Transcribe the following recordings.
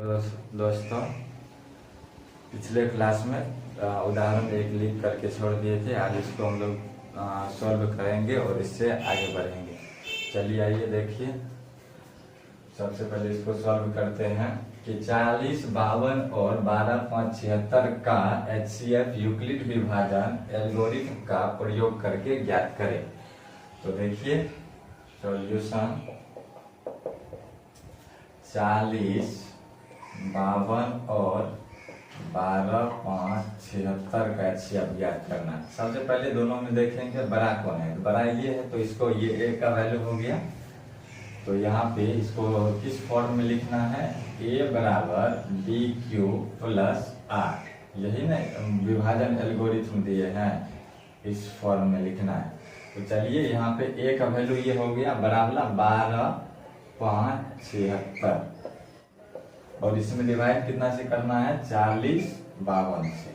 दोस्तों, पिछले क्लास में उदाहरण एक लिख करके छोड़ दिए थे। आज इसको हम लोग सॉल्व करेंगे और इससे आगे बढ़ेंगे। चलिए आइए देखिए। सबसे पहले इसको सॉल्व करते हैं कि 40, 52 और 12, 5, 76 का HCF यूक्लिड विभाजन एल्गोरिथम का प्रयोग करके ज्ञात करें। तो देखिए सॉल्यूशन 40, 52 और 12, 5, 76 का HCF ज्ञात करना है। सबसे पहले दोनों में देखेंगे बड़ा कौन है। तो बड़ा ये है, तो इसको ये A का वैल्यू हो गया। तो यहाँ पे इसको किस फॉर्म में लिखना है, A बराबर BQ प्लस R। यही ना विभाजन एल्गोरिथम दिए हैं, इस फॉर्म में लिखना है। तो चलिए यहाँ पे A का वैल्यू ये हो गया बराबर 12, 5, 76 और इसमें डिवाइड कितना से करना है, 40, 52 से।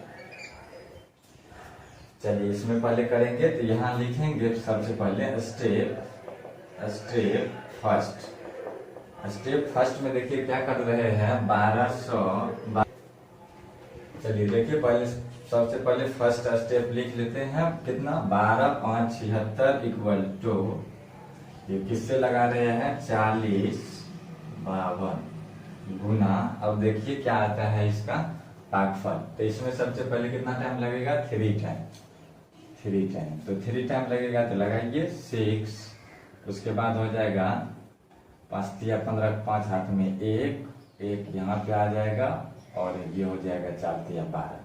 चलिए इसमें पहले करेंगे तो यहाँ लिखेंगे सबसे पहले स्टेप फर्स्ट में देखिए क्या कर रहे हैं, 1200। चलिए देखिए पहले सबसे पहले फर्स्ट स्टेप लिख लेते हैं, कितना 12, 5, 76 इक्वल टू ये किससे लगा रहे हैं, 40, 52 गुना। अब देखिए क्या आता है इसका भागफल। तो इसमें सबसे पहले कितना टाइम लगेगा, 3 टाइम। तो 3 टाइम लगेगा तो लगाइए 6। उसके बाद हो जाएगा 5 तिया 15, 5 हाथ में 1 यहाँ पे आ जाएगा और ये हो जाएगा 4 तिया 12।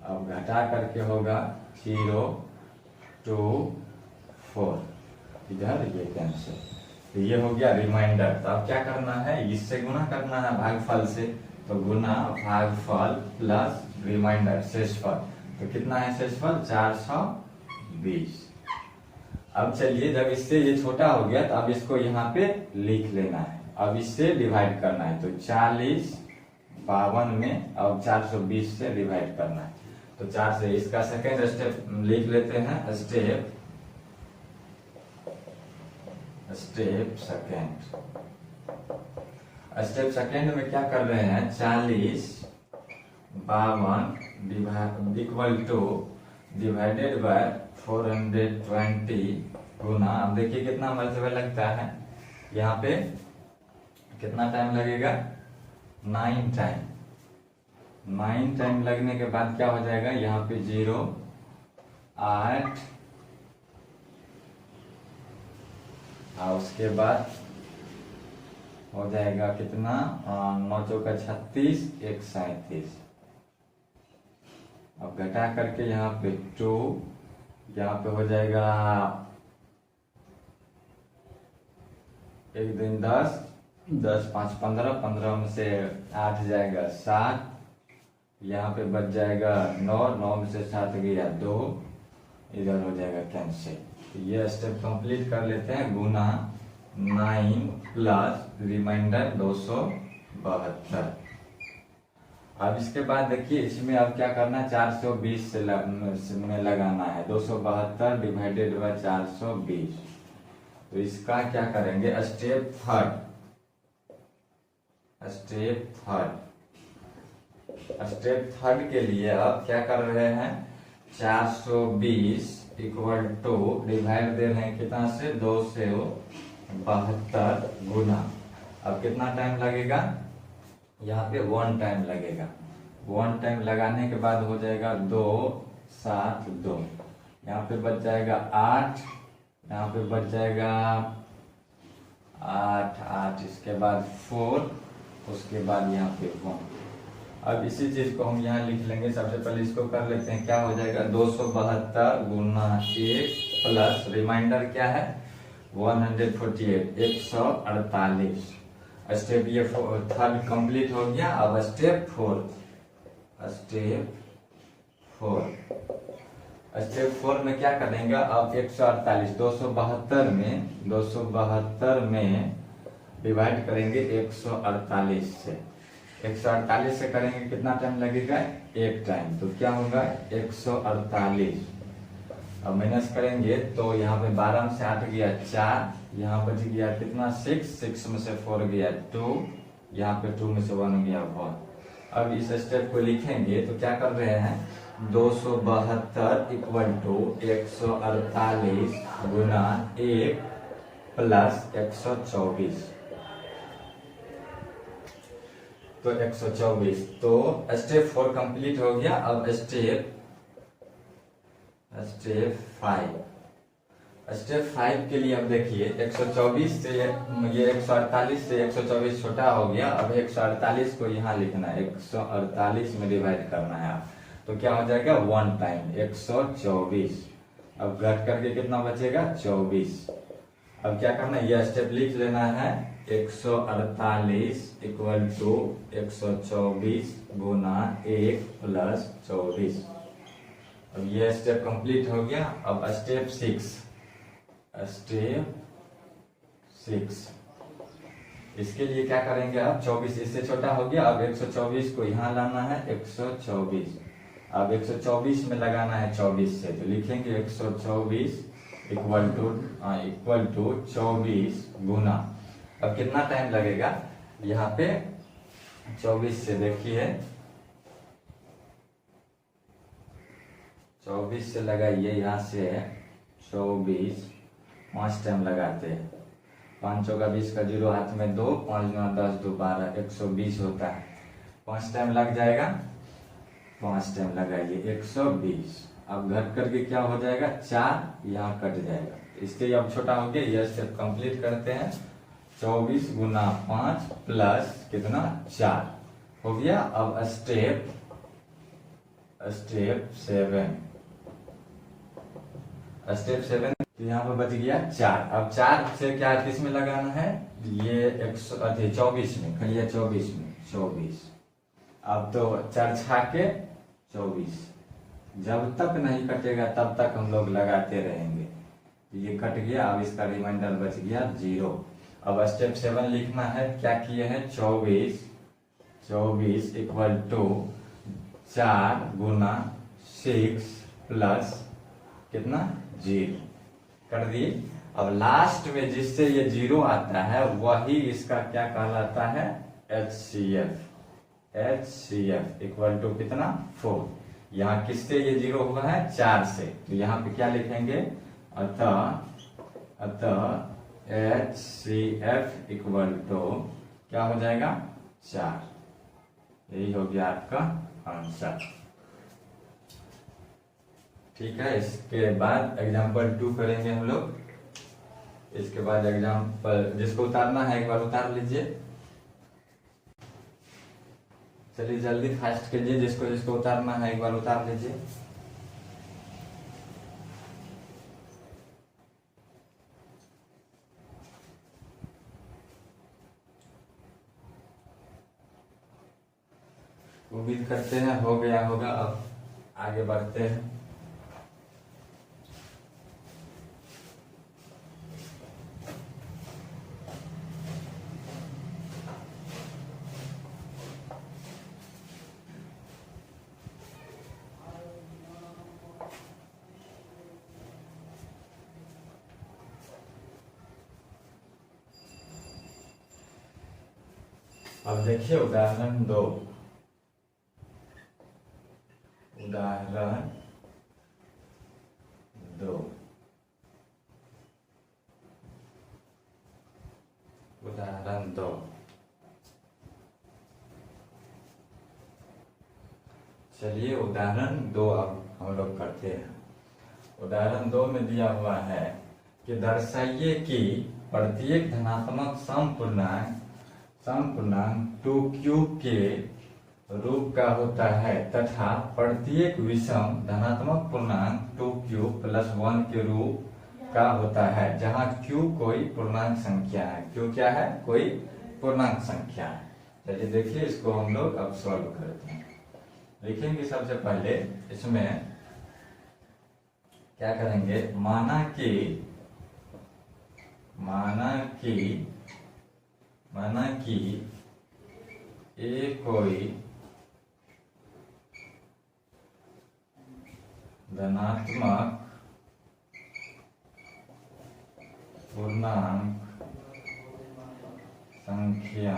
अब घटा करके होगा 0, 2, 4 इधर ये कैंसिल। तो ये हो गया रिमाइंडर। तो अब क्या करना है, इससे गुना करना है भागफल से। तो गुना भागफल प्लस रिमाइंडर शेषफल। तो कितना है शेषफल, 420। अब चलिए जब इससे ये छोटा हो गया तो अब इसको यहाँ पे लिख लेना है। अब इससे डिवाइड करना है। तो 40, 52 में अब 420 से डिवाइड करना है। तो 4 से इसका सेकेंड स्टेप लिख लेते हैं, स्टेप सेकेंड में क्या कर रहे हैं, 40, 52 इक्वल टू डिवाइडेड बाय 420 गुना। अब देखिए कितना मल्टीपल लगता है, यहाँ पे कितना टाइम लगेगा, 9 टाइम लगने के बाद क्या हो जाएगा, यहाँ पे 0, 8 और उसके बाद हो जाएगा कितना, 9 चौका 36, 1 37। अब घटा करके यहाँ पे 2, यहाँ पे हो जाएगा 1 दिन 10, 10 5 15, 15 में से 8 जाएगा 7, यहाँ पे बच जाएगा 9, 9 में से 7 गया 2, इधर हो जाएगा कैंसिल। तो ये स्टेप कंप्लीट कर लेते हैं, गुना 9 प्लस रिमाइंडर 272। अब इसके बाद देखिए इसमें अब क्या करना है, 420 में लगाना है, 272 डिवाइडेड बाय 420। तो इसका क्या करेंगे, स्टेप थर्ड के लिए अब क्या कर रहे हैं, 420 इक्वल टू डिवाइड दे रहे हैं कितना से, 272 गुना। अब कितना टाइम लगेगा, यहाँ पे 1 टाइम लगेगा। 1 टाइम लगाने के बाद हो जाएगा 2, 7, 2, यहाँ पे बच जाएगा 8, यहाँ पे बच जाएगा 8, इसके बाद 4, उसके बाद यहाँ पे 1। अब इसी चीज को हम यहाँ लिख लेंगे। सबसे पहले इसको कर लेते हैं, क्या हो जाएगा, 272 गुना 1 प्लस रिमाइंडर क्या है, 148, 148। स्टेप ये थर्ड कंप्लीट हो गया। अब स्टेप फोर में क्या करेंगे, अब 148 272 में डिवाइड करेंगे 148 से। 148 से करेंगे कितना टाइम लगेगा, 1 टाइम। तो क्या होगा, 148। अब माइनस करेंगे तो यहाँ पे 12 में से 8 गया 4, यहाँ बच गया कितना, 6 में से 4 गया 2, यहाँ पे 2 में से 1 हो गया 1। अब इस स्टेप को लिखेंगे तो क्या कर रहे हैं, 272 इक्वल टू 148 गुना 1 प्लस 124, तो 124। तो स्टेप 4 कंप्लीट हो गया। अब स्टेप 5, स्टेप 5 के लिए अब देखिए 124 से ये 148 से 124 छोटा हो गया। अब 148 को यहाँ लिखना है, 148 में डिवाइड करना है आप, तो क्या हो जाएगा 1 टाइम 124। अब घट करके कितना बचेगा 24। अब क्या करना है, यह स्टेप लिख लेना है, 148 इक्वल टू 124 गुना 1 प्लस 24। अब यह स्टेप कंप्लीट हो गया। अब स्टेप 6, इसके लिए क्या करेंगे, अब 24 इससे छोटा हो गया। अब 124 को यहाँ लाना है 124, अब 124 में लगाना है 24 से, तो लिखेंगे 124 इक्वल टू 24 गुना। अब कितना टाइम लगेगा यहाँ पे 24 से, देखिए 24 से लगाइए, यहाँ से 24 5 टाइम लगाते हैं, 5 चौका 20 का 0 हाथ में 2, 5 9 10 2 12, 120 होता है। 5 टाइम लग जाएगा, 5 टाइम लगाइए 120। अब घट करके क्या हो जाएगा 4, यहाँ कट जाएगा, इससे अब छोटा हो गया। यह स्टेप कंप्लीट करते हैं, 24 गुना 5 प्लस कितना 4 हो गया। अब स्टेप 7, तो यहाँ पर बच गया 4। अब 4 से क्या किस में लगाना है, ये 24 में, खलिए 24 में 24। अब तो 4 छाके 24, जब तक नहीं कटेगा तब तक हम लोग लगाते रहेंगे। ये कट गया, अब इसका रिमाइंडर बच गया 0। अब स्टेप 7 लिखना है, क्या किए हैं 24 इक्वल टू 4 गुना 6 प्लस कितना 0 कर दिए। अब लास्ट में जिससे ये 0 आता है वही इसका क्या कहलाता है HCF इक्वल टू कितना 4। यहाँ किससे ये 0 हुआ है 4 से, तो यहाँ पे क्या लिखेंगे, अतः HCF इक्वल टू क्या हो जाएगा 4। यही हो गया आपका आंसर। ठीक है, इसके बाद एग्जाम्पल 2 करेंगे हम लोग। इसके बाद एग्जाम्पल जिसको उतारना है एक बार उतार लीजिए, चलिए जल्दी फास्ट कीजिए, जिसको जिसको उतारना है एक बार उतार लीजिए। उम्मीद करते हैं हो गया होगा। अब आगे बढ़ते हैं। अब देखिए उदाहरण 2, उदाहरण 2। चलिए उदाहरण 2 अब हम लोग करते हैं। उदाहरण 2 में दिया हुआ है कि दर्शाइए कि प्रत्येक धनात्मक समपूर्णांक 2q के रूप का होता है तथा प्रत्येक विषम धनात्मक पूर्णांक 2q प्लस 1 के रूप का होता है, जहाँ q कोई पूर्णांक संख्या है। q क्या है, कोई पूर्णांक संख्या है। चलिए देखिए इसको हम लोग अब सॉल्व करते हैं। लिखेंगे सबसे पहले इसमें क्या करेंगे, माना कि ए कोई धनात्मक पूर्णांक संख्या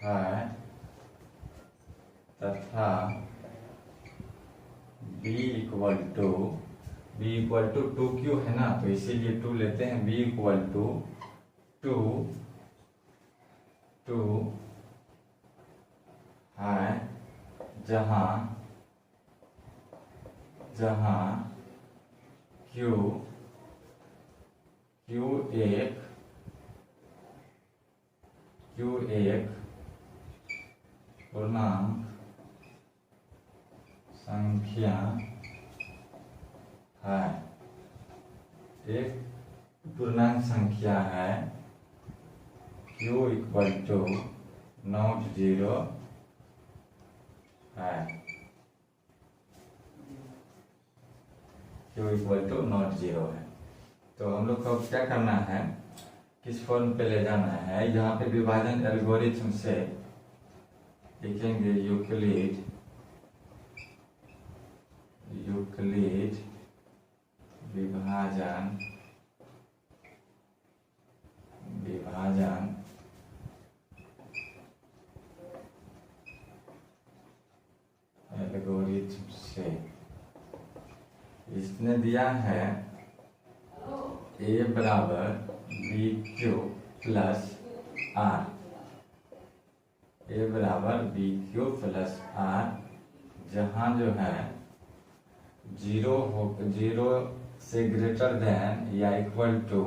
है तथा b इक्वल टू 2q है ना, तो इसीलिए 2 लेते हैं। b इक्वल टू 2 है जहां q एक पूर्णांक संख्या है, एक पूर्णांक संख्या है। q इक्वल टू नॉट 0 है, q इक्वल टू नॉट 0 है। तो हम लोग को क्या करना है, किस फॉर्म पे ले जाना है, यहाँ पे विभाजन एल्गोरिथम से लिखेंगे यूक्लिड विभाजन एल्गोरिथम से। इसने दिया है a बराबर BQ प्लस R, a बराबर BQ प्लस R, जहां जो है 0 से ग्रेटर देन या इक्वल टू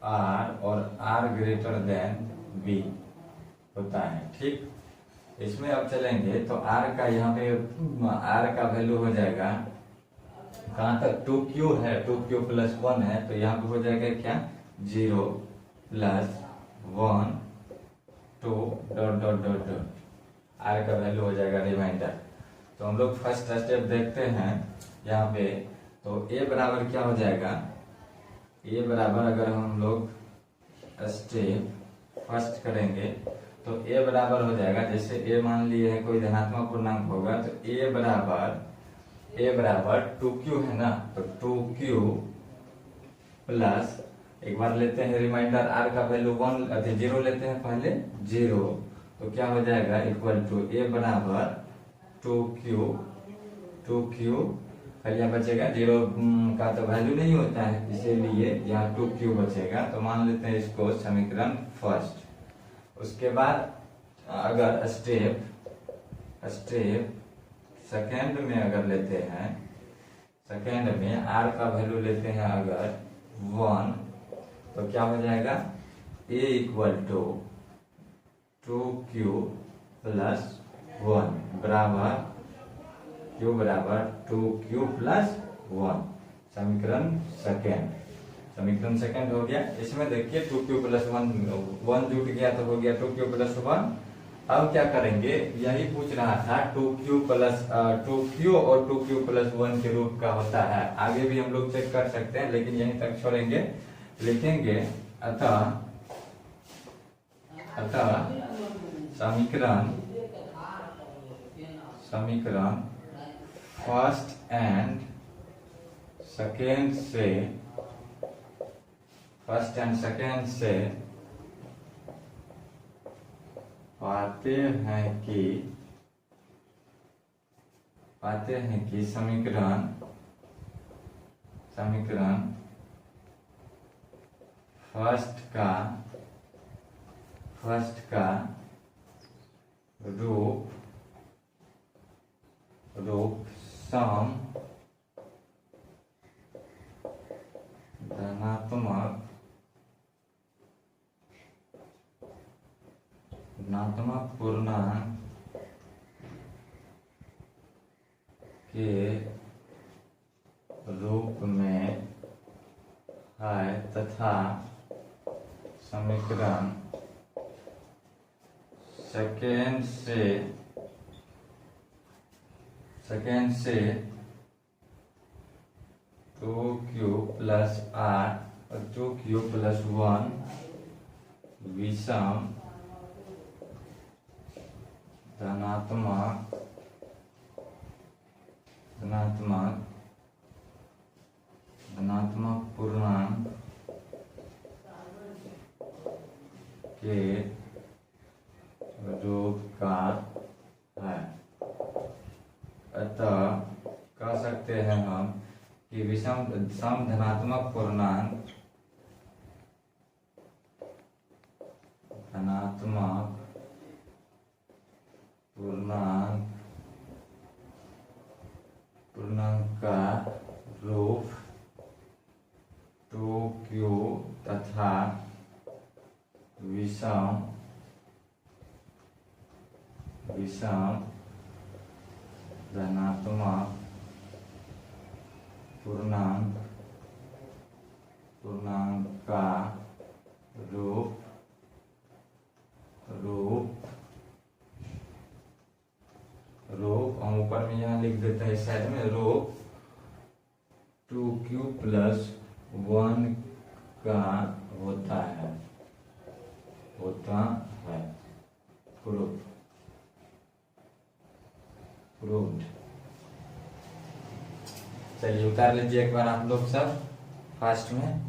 R और R ग्रेटर देन B होता है। ठीक, इसमें अब चलेंगे तो R का यहाँ पे R का वैल्यू हो जाएगा कहाँ तक, 2Q है, 2Q प्लस 1 है, तो यहाँ पे हो जाएगा क्या 0 plus 1 2 dot dot dot dot, R का वैल्यू हो जाएगा रिमाइंडर। तो हम लोग फर्स्ट स्टेप देखते हैं यहाँ पे। तो A बराबर क्या हो जाएगा, A बराबर अगर हम लोग स्टेप फर्स्ट करेंगे तो A बराबर हो जाएगा, जैसे A मान लिए है कोई धनात्मक पूर्णांक होगा, तो A बराबर 2Q है ना, तो 2Q प्लस एक बार लेते हैं रिमाइंडर, R का वैल्यू 0 लेते हैं पहले 0, तो क्या हो जाएगा इक्वल टू A बराबर 2Q फिर यहाँ बचेगा 0 का तो वैल्यू नहीं होता है, इसीलिए यहाँ 2Q बचेगा। तो मान लेते हैं इसको समीकरण फर्स्ट। उसके बाद अगर स्टेप सेकेंड में अगर लेते हैं, सेकेंड में R का वैल्यू लेते हैं अगर 1, तो क्या हो जाएगा A equal to 2Q plus 1 बराबर Q बराबर 2Q प्लस 1, समीकरण सेकेंड हो गया। इसमें देखिए 2Q प्लस 1 जुट गया तो हो गया 2Q प्लस 1। अब क्या करेंगे, यही पूछ रहा था 2Q और 2Q प्लस 1 के रूप का होता है, आगे भी हम लोग चेक कर सकते हैं, लेकिन यहीं तक छोड़ेंगे। लिखेंगे अतः समीकरण फर्स्ट एंड सेकेंड से पाते हैं कि समीकरण फर्स्ट का रूप सम धनात्मक पूर्णांक के रूप में है तथा समीकरण सेकेंड से 2Q प्लस R और 2Q प्लस 1 विषम धनात्मक पूर्णांक के का है। अतः कह सकते हैं हम कि विषम सम धनात्मक पूर्णांक का रूप 2q तथा विषम धनात्मक पूर्णांक का रूप हम ऊपर में यहाँ लिख देते हैं इस साइड में रूप 2q + 1 का होता है प्रूव्ड। चलिए उतार लीजिए एक बार आप लोग सब फास्ट में।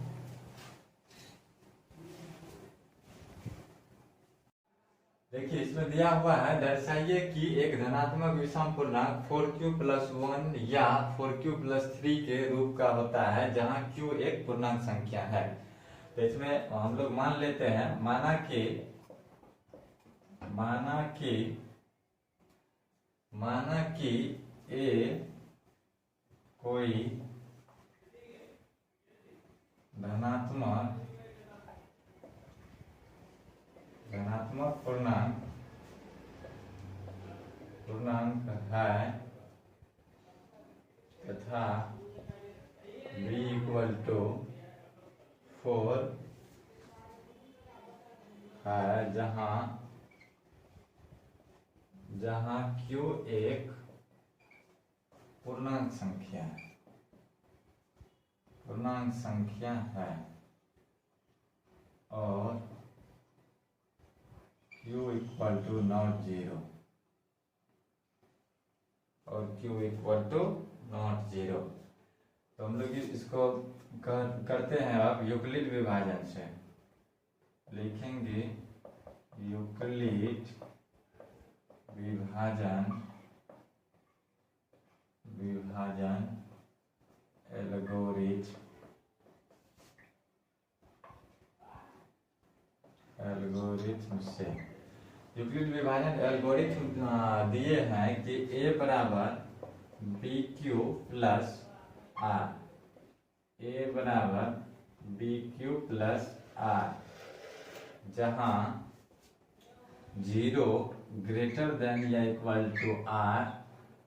देखिए इसमें दिया हुआ है, दर्शाइए कि एक धनात्मक विषम पूर्णांक 4q + 1 या 4q + 3 के रूप का होता है जहां q एक पूर्णांक संख्या है। तो इसमें हम लोग मान लेते हैं, माना कि a कोई धनात्मक पूर्णांक है तथा b = 4 है जहां q एक पूर्णांक संख्या है और q = not 0 तो हम लोग इसको करते हैं अब यूक्लिड विभाजन से। लिखेंगे यूक्लिड विभाजन एल्गोरिथम से। यूक्लिड विभाजन एल्गोरिथम दिए हैं कि a = bq + r, जहां 0 > या =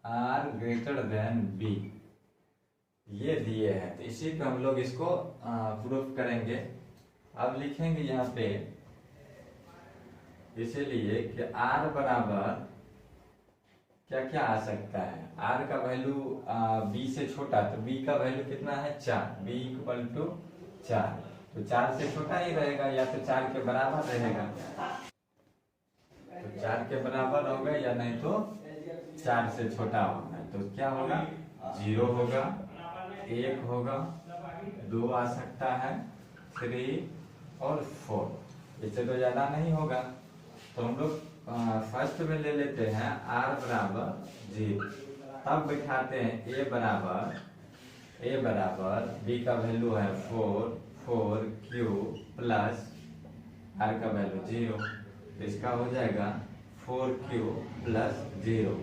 r b ये दिए हैं। तो इसी पे हम लोग इसको प्रूफ करेंगे। अब लिखेंगे यहाँ पे इसीलिए कि r बराबर क्या क्या आ सकता है। r का वैल्यू b से छोटा, तो b का वैल्यू कितना है 4, b = 4, तो 4 से छोटा ही रहेगा या तो 4 के बराबर रहेगा। तो 4 के बराबर होगा या नहीं तो 4 से छोटा होगा। तो क्या होगा 0 होगा, 1 होगा, 2 आ सकता है, 3 और 4, इससे तो ज्यादा नहीं होगा। तो हम लोग फर्स्ट में ले लेते हैं r = 0, तब बैठाते हैं a बराबर b का वैल्यू है 4q + r का वैल्यू 0, तो इसका हो जाएगा 4q + 0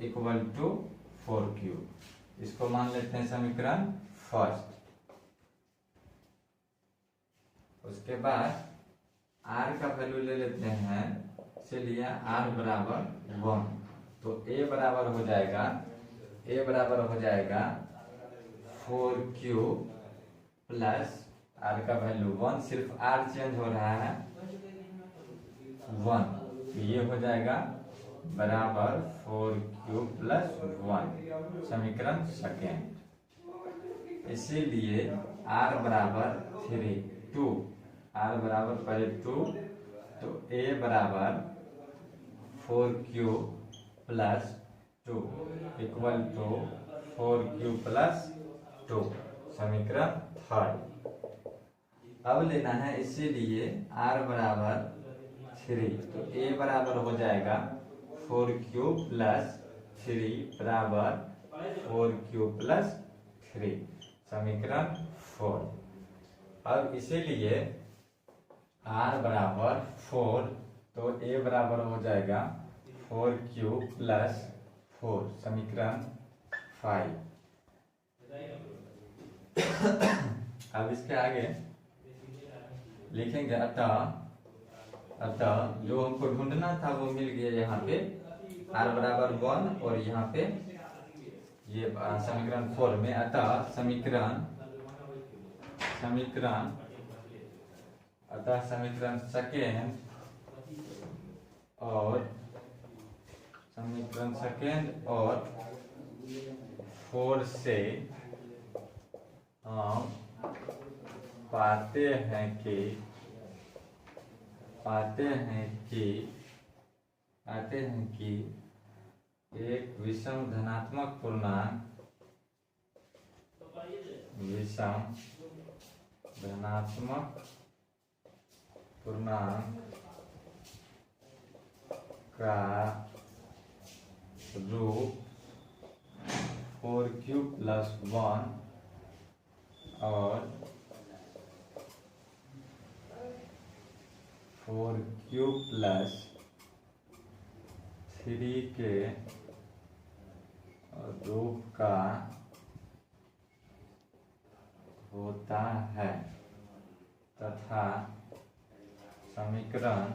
= 4q। इसको मान लेते हैं समीकरण फर्स्ट। उसके बाद r का वैल्यू ले लेते हैं, चलिए r = 1, तो a बराबर हो जाएगा 4q + r का वैल्यू 1, सिर्फ r चेंज हो रहा है 1, तो ये हो जाएगा बराबर 4q + 1, समीकरण सेकेंड। इसीलिए r = 2, r बराबर पहले 2, तो a बराबर 4q + 2 = 4q + 2, समीकरण थर्ड। अब लेना है, इसीलिए r = 3, तो a बराबर हो जाएगा 4 क्यूब प्लस 3 बराबर 4 क्यूब प्लस 3, समीकरण 4। अब इसीलिए r बराबर 4, तो a बराबर हो जाएगा 4 क्यूब प्लस 4, समीकरण 5। अब इसके आगे लिखेंगे अतः जो हमको ढूंढना था वो मिल गया यहाँ पे, r बराबर 1 और यहाँ पे ये समीकरण 4 में। अतः समीकरण सेकेंड और 4 से हम पाते हैं कि एक विषम धनात्मक पूर्णांक का रूप 4 क्यूब प्लस 1 और 4 क्यूब प्लस 3 के रूप का होता है तथा समीकरण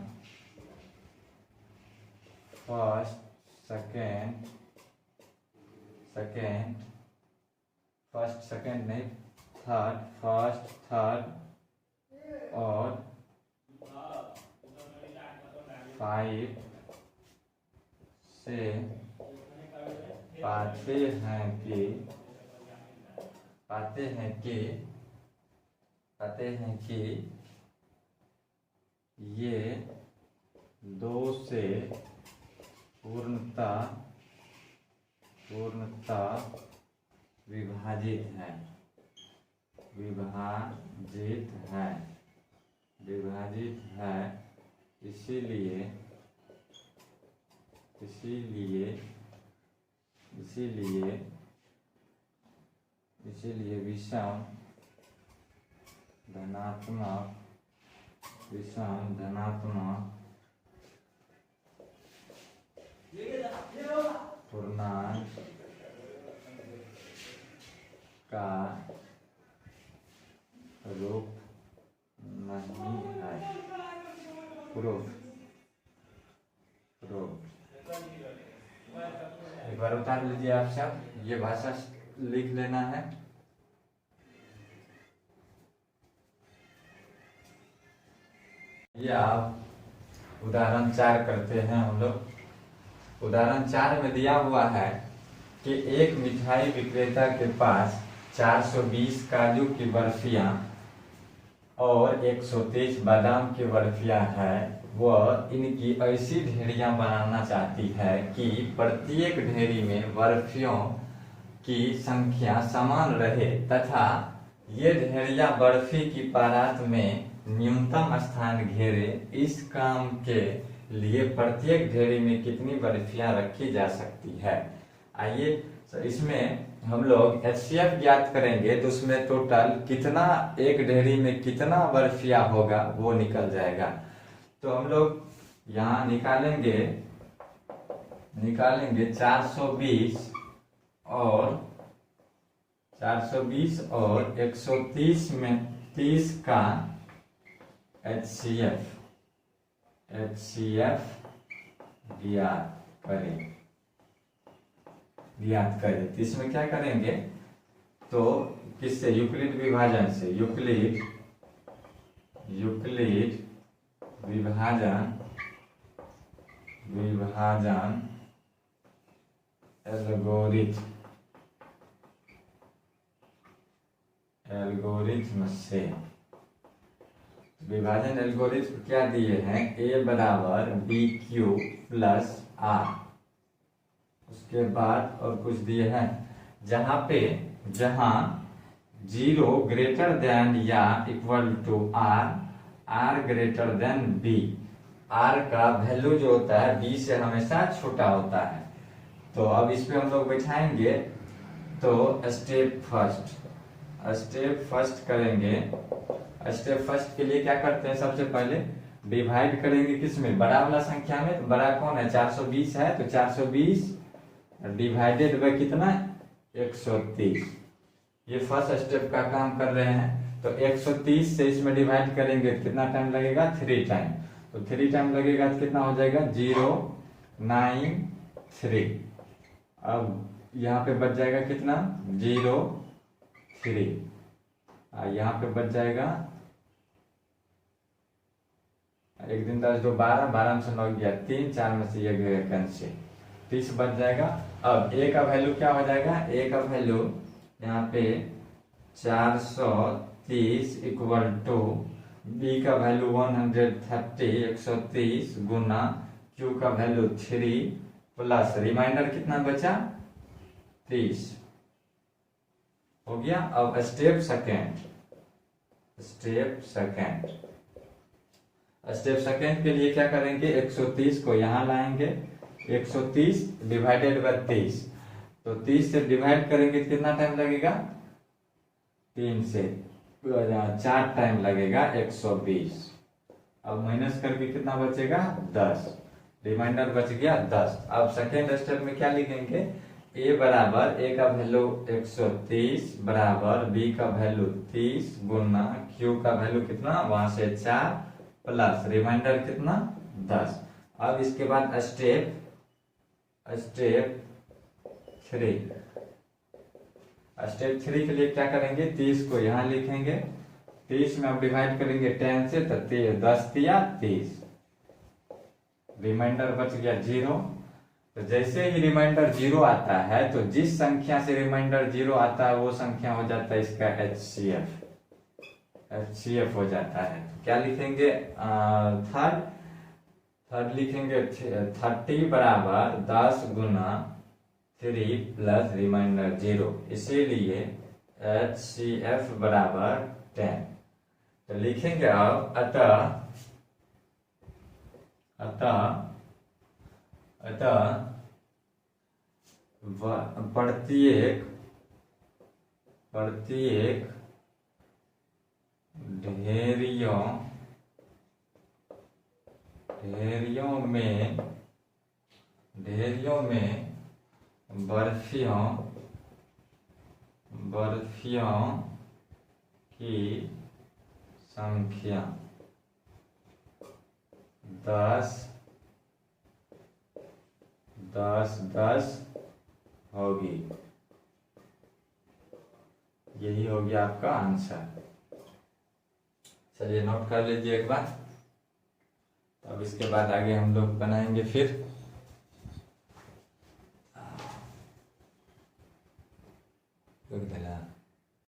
फर्स्ट सेकेंड नहीं, थर्ड और 5 से पाते हैं कि ये 2 से पूर्णता विभाजित है, इसीलिए विषम धनात्मक पूर्णांक का रूप नहीं है। प्रूफ एक बार उतार लीजिए आप सब, ये भाषा लिख लेना है। ये आप उदाहरण 4 करते हैं हम लोग। उदाहरण 4 में दिया हुआ है कि एक मिठाई विक्रेता के पास 420 काजू की बर्फियां और 123 बादाम की बर्फियां है। वह इनकी ऐसी ढेरियां बनाना चाहती है कि प्रत्येक ढेरी में बर्फियों की संख्या समान रहे तथा ये ढेरियां बर्फी की परात में न्यूनतम स्थान घेरे। इस काम के लिए प्रत्येक ढेरी में कितनी बर्फियां रखी जा सकती है। आइए इसमें हम लोग HCF ज्ञात करेंगे तो उसमें टोटल कितना, एक ढेरी में कितना बर्फिया होगा वो निकल जाएगा। तो हम लोग यहाँ निकालेंगे 420 और 130 में 30 का HCF ज्ञात करें। तो इसमें क्या करेंगे, तो किससे, यूक्लिड विभाजन से, यूक्लिड विभाजन एल्गोरिथ्म से। विभाजन एल्गोरिथ्म क्या दिए हैं, A बराबर BQ प्लस R। उसके बाद और कुछ दिए हैं जहां 0 ग्रेटर देन या equal to R, R greater than B। R का वैल्यू जो होता है बी से हमेशा छोटा होता है। तो अब इस पे हम लोग बैठाएंगे। तो स्टेप फर्स्ट करेंगे। स्टेप फर्स्ट के लिए क्या करते हैं, सबसे पहले डिवाइड करेंगे किस में, बड़ा वाला संख्या में। तो बड़ा कौन है, 420 है, तो 420 डिवाइडेड बाय कितना, 130। ये फर्स्ट स्टेप का काम कर रहे हैं। तो 130 से इसमें डिवाइड करेंगे, कितना टाइम लगेगा, 3 टाइम। तो 3 टाइम लगेगा तो कितना हो जाएगा, 093। अब यहाँ पे बच जाएगा कितना, 03। यहाँ पे बच जाएगा 1 दिन 10 2 12, 12 में से 9 गया 3, 4 में से 1 गया कैंसिल, 30 बच जाएगा। अब ए का वैल्यू क्या हो जाएगा, ए का वैल्यू यहाँ पे 430 इक्वल टू बी का वैल्यू 130, 130 गुना क्यू का वैल्यू 3 प्लस रिमाइंडर कितना बचा, 30 हो गया। अब स्टेप सेकेंड के लिए क्या करेंगे, 130 को यहाँ लाएंगे, 130 डिवाइडेड बाय 30। तो 30 से डिवाइड करेंगे कितना टाइम लगेगा, 3 से 4 टाइम लगेगा, 120। अब माइनस करके कितना बचेगा, 10, रिमाइंडर बच गया 10। अब सेकेंड स्टेप में क्या लिखेंगे, ए बराबर, ए का वैल्यू 130 बराबर बी का वैल्यू 30 गुना क्यू का वैल्यू कितना, वहां से 4 प्लस रिमाइंडर कितना, 10। अब इसके बाद स्टेप 3 के लिए क्या करेंगे, 30 को यहाँ लिखेंगे, 30 में अब डिवाइड करेंगे 10 से, तो 10 दिया 30, रिमाइंडर बच गया 0। तो जैसे ही रिमाइंडर 0 आता है, तो जिस संख्या से रिमाइंडर 0 आता है वो संख्या हो जाता है इसका HCF हो जाता है। तो क्या लिखेंगे, थर्ड लिखेंगे 30 बराबर 10 गुना 3 प्लस रिमाइंडर 0, इसीलिए HCF बराबर 10। तो लिखेंगे अब अतः प्रत्येक ढेरियों में बर्फियों की संख्या 10 होगी। यही हो गया आपका आंसर। चलिए नोट कर लीजिए एक बार। अब इसके बाद आगे हम लोग बनाएंगे फिर